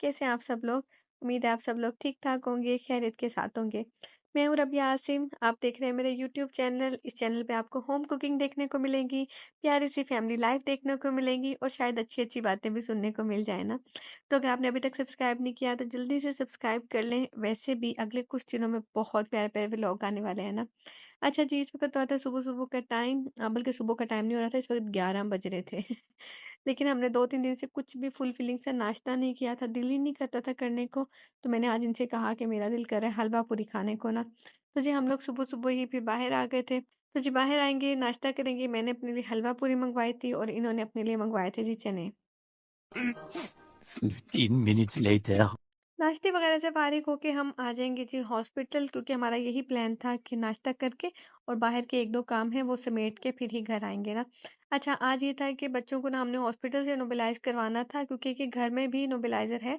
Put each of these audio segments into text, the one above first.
कैसे हैं आप सब लोग? उम्मीद है आप सब लोग ठीक ठाक होंगे, खैरियत के साथ होंगे। मैं हूँ रबिया आसिम, आप देख रहे हैं मेरे यूट्यूब चैनल। इस चैनल पे आपको होम कुकिंग देखने को मिलेगी, प्यारी सी फैमिली लाइफ देखने को मिलेगी और शायद अच्छी अच्छी बातें भी सुनने को मिल जाए ना। तो अगर आपने अभी तक सब्सक्राइब नहीं किया तो जल्दी से सब्सक्राइब कर लें। वैसे भी अगले कुछ दिनों में बहुत प्यारे प्यारे व्लॉग आने वाले हैं ना। अच्छा जी, इस वक्त तो आता है सुबह सुबह का टाइम, बल्कि सुबह का टाइम नहीं हो रहा था, इस वक्त 11 बज रहे थे। लेकिन हमने 2-3 दिन से कुछ भी फुलफिलिंग सा नाश्ता नहीं किया था, दिल ही नहीं करता था करने को। तो मैंने आज इनसे कहा कि मेरा दिल कर रहा है हलवा पूरी खाने को ना। तो जी हम लोग सुबह-सुबह ही फिर बाहर आ गए थे। तो जी बाहर आएँगे, नाश्ता करेंगे। मैंने अपने लिए हलवा पूरी मँगवाई थी और इन्होंने अपने लिए मँगवाए थे जी चने। 15 minutes later. नाश्ते वगैरह से फ़ारिग होके हम आ जाएँगे जी हॉस्पिटल, क्योंकि हमारा यही प्लान था कि नाश्ता करके और बाहर के 1-2 काम हैं वो समेट के फिर ही घर आएँगे ना। अच्छा, आज ये था कि बच्चों को ना हमने हॉस्पिटल से नेबुलाइज़ करवाना था, क्योंकि कि घर में भी नेबुलाइज़र है,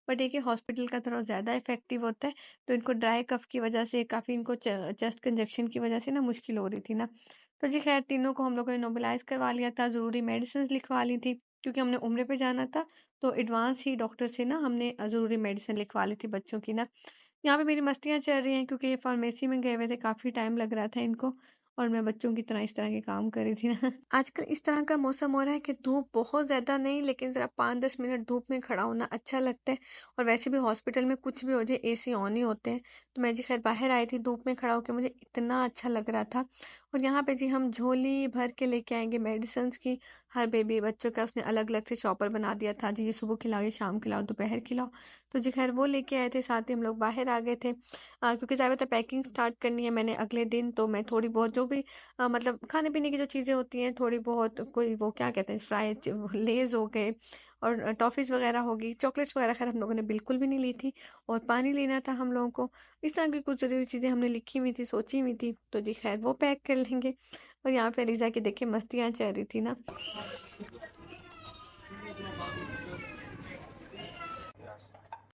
बट ये कि हॉस्पिटल का थोड़ा ज़्यादा इफ़ेक्टिव होता है। तो इनको ड्राई कफ़ की वजह से काफ़ी इनको चेस्ट कंजक्शन की वजह से ना मुश्किल हो रही थी ना। तो जी खैर तीनों को हम लोगों ने नेबुलाइज़ करवा लिया था, ज़रूरी मेडिसिन्स लिखवा ली थी, क्योंकि हमने उम्रे पे जाना था। तो एडवांस ही डॉक्टर से ना हमने ज़रूरी मेडिसिन लिखवा ली थी बच्चों की ना। यहाँ पे मेरी मस्तियाँ चल रही हैं, क्योंकि ये फार्मेसी में गए हुए थे, काफ़ी टाइम लग रहा था इनको और मैं बच्चों की तरह इस तरह के काम कर रही थी ना। आजकल इस तरह का मौसम हो रहा है कि धूप बहुत ज़्यादा नहीं, लेकिन ज़रा 5-10 मिनट धूप में खड़ा होना अच्छा लगता है। और वैसे भी हॉस्पिटल में कुछ भी हो जाए एसी ऑन ही होते हैं। तो मैं जी खैर बाहर आई थी धूप में खड़ा होके, मुझे इतना अच्छा लग रहा था। और यहाँ पे जी हम झोली भर के लेके आएँगे मेडिसिन्स की। हर बेबी बच्चों का उसने अलग-अलग से शॉपर बना दिया था जी, ये सुबह खिलाओ, ये शाम खिलाओ, दोपहर खिलाओ। तो जी खैर वो लेके आए थे, साथ ही हम लोग बाहर आ गए थे। क्योंकि ज़्यादातर पैकिंग स्टार्ट करनी है मैंने अगले दिन, तो मैं थोड़ी बहुत जो भी मतलब खाने-पीने की जो चीज़ें होती हैं थोड़ी बहुत, कोई वो क्या कहते हैं फ्राई लेज़ हो गए और टॉफ़ीज़ वगैरह हो गई, चॉकलेट्स वगैरह खैर हम लोगों ने बिल्कुल भी नहीं ली थी। और पानी लेना था हम लोगों को। इस तरह की कुछ ज़रूरी चीज़ें हमने लिखी हुई थी, सोची हुई थी, तो जी खैर वो पैक कर लेंगे। और यहाँ पे रीज़ा की देखिए मस्तियाँ चल रही थी ना।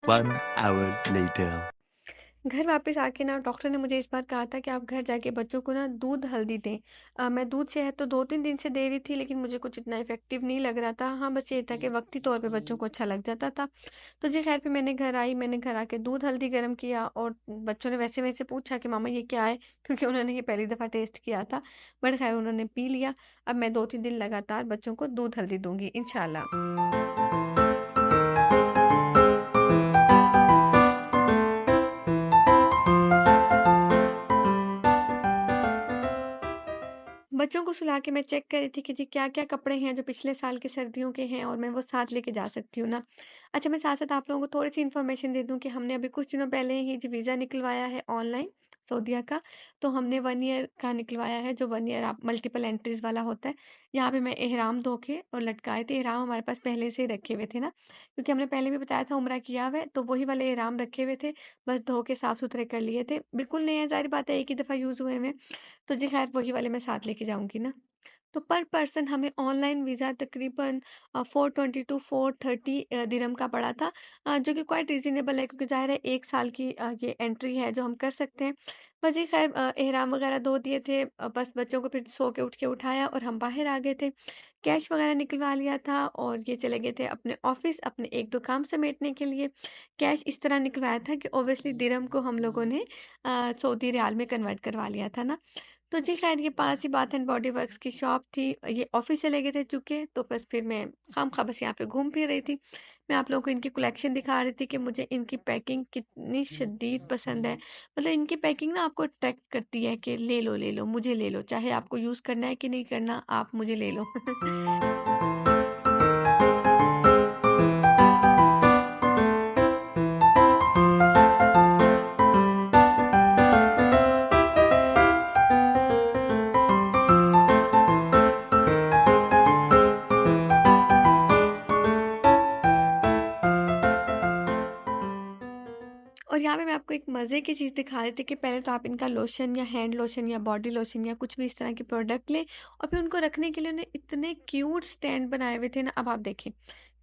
1 hour later. घर वापस आके ना डॉक्टर ने मुझे इस बार कहा था कि आप घर जाके बच्चों को ना दूध हल्दी दें। मैं दूध शहद तो 2-3 दिन से दे रही थी, लेकिन मुझे कुछ इतना इफ़ेक्टिव नहीं लग रहा था। हाँ, बस ये था कि वक़्ती तौर पे बच्चों को अच्छा लग जाता था। तो जी खैर फिर मैंने घर आई, मैंने घर आके दूध हल्दी गरम किया और बच्चों ने वैसे-वैसे पूछा कि मामा ये क्या है? क्योंकि उन्होंने ये पहली दफ़ा टेस्ट किया था। बट खैर उन्होंने पी लिया। अब मैं 2-3 दिन लगातार बच्चों को दूध हल्दी दूँगी इंशाल्लाह। बच्चों को सुला के मैं चेक कर रही थी कि जी क्या-क्या कपड़े हैं जो पिछले साल के सर्दियों के हैं और मैं वो साथ लेके जा सकती हूँ ना। अच्छा, मैं साथ-साथ आप लोगों को थोड़ी-सी इन्फॉर्मेशन दे दूँ कि हमने अभी कुछ दिनों पहले ही जी वीज़ा निकलवाया है ऑनलाइन सऊदीया का। तो हमने 1 ईयर का निकलवाया है, जो 1 ईयर आप मल्टीपल एंट्रीज़ वाला होता है। यहाँ पे मैं एहराम धो के और लटकाए थे। एहराम हमारे पास पहले से ही रखे हुए थे ना, क्योंकि हमने पहले भी बताया था उम्रा किया हुआ है, तो वही वाले एहराम रखे हुए थे। बस धो के साफ-सुथरे कर लिए थे। बिल्कुल नए हैं, ज़ाहिर बात है एक ही दफ़ा यूज़ हुए हुए हैं। तो जी खैर वही वाले मैं साथ लेके जाऊँगी ना। तो पर पर्सन हमें ऑनलाइन वीज़ा तकरीबन 420 टू 430 दिरहम का पड़ा था, जो कि क्वाइट रीज़नेबल है, क्योंकि ज़ाहिर है 1 साल की ये एंट्री है जो हम कर सकते हैं। बस ये खैर एहराम वगैरह धो दिए थे, बस बच्चों को फिर सो के उठ के उठाया और हम बाहर आ गए थे। कैश वगैरह निकलवा लिया था और ये चले गए थे अपने ऑफ़िस अपने 1-2 काम समेटने के लिए। कैश इस तरह निकलवाया था कि ऑब्वियसली दिरहम को हम लोगों ने सऊदी रियाल में कन्वर्ट करवा लिया था ना। तो जी खैर ये पास ही बाथ एंड बॉडी वर्क्स की शॉप थी। ये ऑफ़िस चले गए थे चूँकि, तो बस फिर मैं खामख़ा बस यहाँ पे घूम फिर रही थी। मैं आप लोगों को इनकी कलेक्शन दिखा रही थी कि मुझे इनकी पैकिंग कितनी शदीद पसंद है। मतलब इनकी पैकिंग ना आपको अट्रैक्ट करती है कि ले लो, मुझे ले लो। चाहे आपको यूज़ करना है कि नहीं करना, आप मुझे ले लो। और यहाँ पे मैं आपको एक मज़े की चीज़ दिखा रही थी कि पहले तो आप इनका लोशन या हैंड लोशन या बॉडी लोशन या कुछ भी इस तरह के प्रोडक्ट लें, और फिर उनको रखने के लिए उन्हें इतने क्यूट स्टैंड बनाए हुए थे ना। अब आप देखें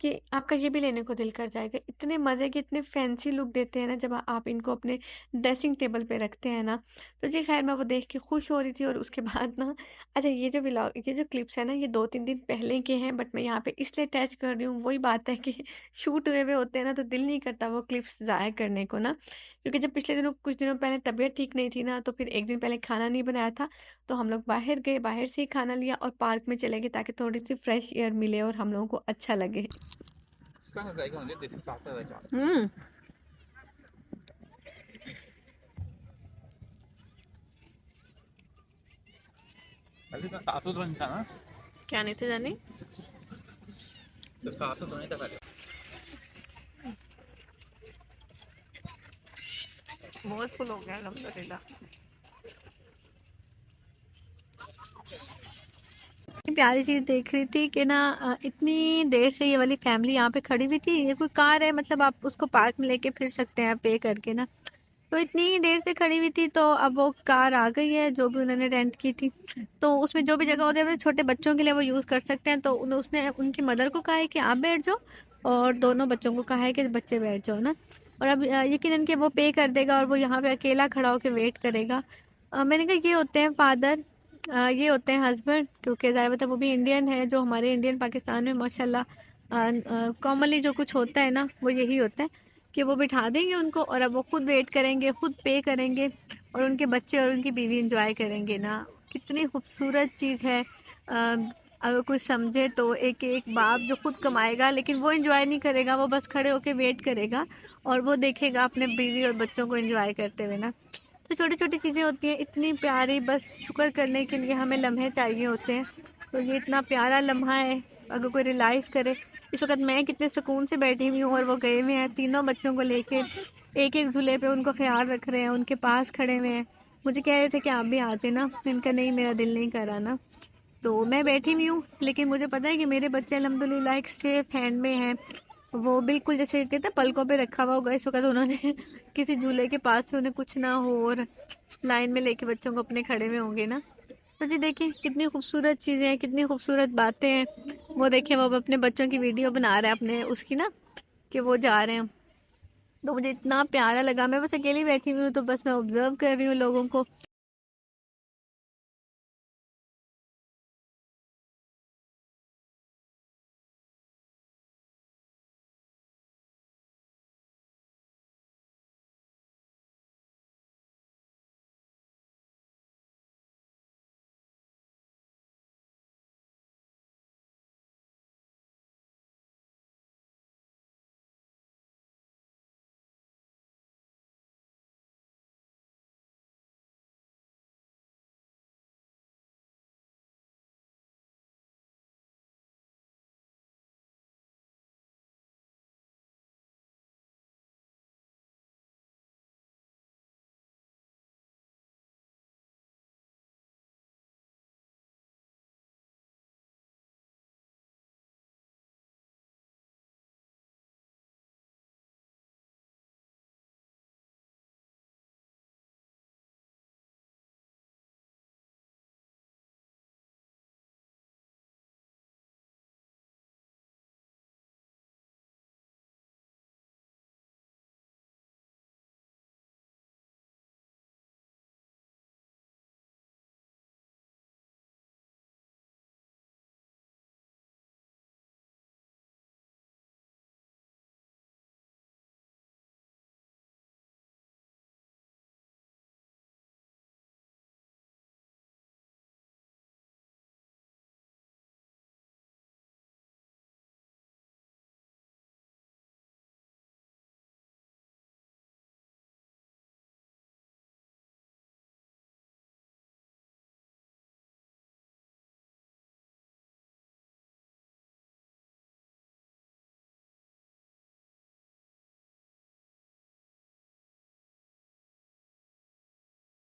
कि आपका ये भी लेने को दिल कर जाएगा। इतने मज़े के, इतने फैंसी लुक देते हैं ना जब आप इनको अपने ड्रेसिंग टेबल पे रखते हैं ना। तो जी खैर, मैं वो देख के खुश हो रही थी। और उसके बाद ना, अच्छा, ये जो क्लिप्स है ना, ये 2-3 दिन पहले के हैं, बट मैं यहाँ पे इसलिए अटैच कर रही हूँ। वही बात है कि शूट हुए हुए होते हैं ना, तो दिल नहीं करता वो क्लिप्स ज़ाया करने को ना। क्योंकि जब पिछले दिनों, कुछ दिनों पहले तबीयत ठीक नहीं थी ना, तो फिर 1 दिन पहले खाना नहीं बनाया था, तो हम लोग बाहर गए, बाहर से ही खाना लिया और पार्क में चले गए ताकि थोड़ी-सी फ्रेश एयर मिले और हम लोगों को अच्छा लगे। 3个一共就得是啥色来着？ हुँ। 일단 4도 괜찮아? क्या नहीं थे जानी? 4도 नहीं था बहुत फुल हो गया अल्हम्दुलिल्लाह। प्यारी चीज़ देख रही थी कि ना, इतनी देर से ये वाली फैमिली यहाँ पे खड़ी हुई थी। ये कोई कार है, मतलब आप उसको पार्क में लेके फिर सकते हैं पे करके ना। तो इतनी ही देर से खड़ी हुई थी, तो अब वो कार आ गई है जो भी उन्होंने रेंट की थी। तो उसमें जो भी जगह होती है वो छोटे बच्चों के लिए वो यूज़ कर सकते हैं। तो उसने उनकी मदर को कहा है कि आप बैठ जाओ, और दोनों बच्चों को कहा है कि बच्चे बैठ जाओ ना। और अब यकीनन कि वो पे कर देगा और वो यहाँ पे अकेला खड़ा होकर वेट करेगा। मैंने कहा ये होते हैं फादर, ये होते हैं हस्बैंड, क्योंकि ज़ाहिर बात है वो भी इंडियन है। जो हमारे इंडियन पाकिस्तान में माशाल्लाह कॉमनली जो कुछ होता है ना, वो यही होता है कि वो बिठा देंगे उनको और अब वो खुद वेट करेंगे, खुद पे करेंगे, और उनके बच्चे और उनकी बीवी एंजॉय करेंगे ना। कितनी खूबसूरत चीज़ है। अगर कोई समझे तो एक एक बाप जो खुद कमाएगा लेकिन वो एंजॉय नहीं करेगा, वो बस खड़े होके वेट करेगा और वो देखेगा अपने बीवी और बच्चों को एंजॉय करते हुए ना। तो छोटी छोटी चीज़ें होती हैं इतनी प्यारी, बस शुक्र करने के लिए हमें लम्हे चाहिए होते हैं। तो ये इतना प्यारा लम्हा है, अगर कोई रियलाइज़ करे। इस वक्त मैं कितने सुकून से बैठी हुई हूँ और वो गए हुए हैं तीनों बच्चों को लेके, एक एक झूले पे उनको ख्याल रख रहे हैं, उनके पास खड़े हुए हैं। मुझे कह रहे थे कि आप भी आ जाए ना, इनका नहीं, मेरा दिल नहीं कर रहा ना। तो मैं बैठी हुई हूँ, लेकिन मुझे पता है कि मेरे बच्चे अल्हम्दुलिल्लाह एक सेफ हैंड में हैं। वो बिल्कुल जैसे कहते हैं पलकों पे रखा हुआ होगा इस वक्त उन्होंने किसी झूले के पास से उन्हें कुछ ना हो और लाइन में लेके बच्चों को अपने खड़े में होंगे ना। तो जी देखिए कितनी खूबसूरत चीज़ें हैं, कितनी खूबसूरत बातें हैं। वो देखिए वो अब अपने बच्चों की वीडियो बना रहा है अपने उसकी ना, कि वो जा रहे हैं। तो मुझे इतना प्यारा लगा, मैं बस अकेली बैठी हुई हूँ तो बस मैं ऑब्जर्व कर रही हूँ लोगों को।